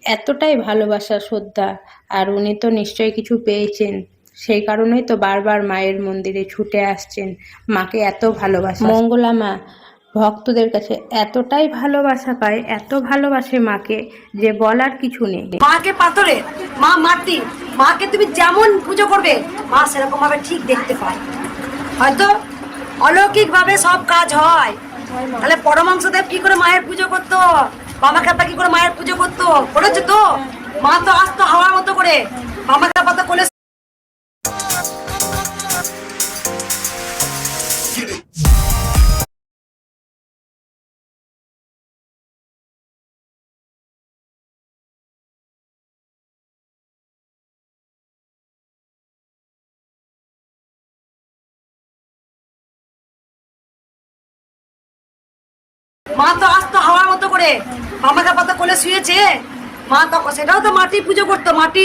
এতটাই ভালোবাসা শ্রদ্ধা। আর উনি তো নিশ্চয়ই কিছু পেয়েছেন, সেই কারণেই তো বারবার মায়ের মন্দিরে ছুটে আসছেন। মাকে এত ভালোবাসা মঙ্গলা মা ভক্তদের কাছে এতটাই ভালোবাসা পায়, এত ভালোবাসে মাকে যে বলার কিছু নেই। মাকে পাথরে, মা মাটি, মাকে তুমি যেমন পুজো করবে মা সেরকম ভাবে ঠিক দেখতে পায়। হয়তো অলৌকিক ভাবে সব কাজ হয়। তাহলে পরমাংশদেব কি করে মায়ের পুজো করতো, বাবা কাপা কি করে মায়ের পুজো করতো, করেছে তো? মা তো আসতো হাওয়ার মতো করে, বাবা কাপা তো কোলে। মা তো আসতো হাওয়ার মতো করে, বাবা কাপা তো কোলে শুয়েছে। মা তো সেটাও তো মাটি পুজো করতো, মাটি।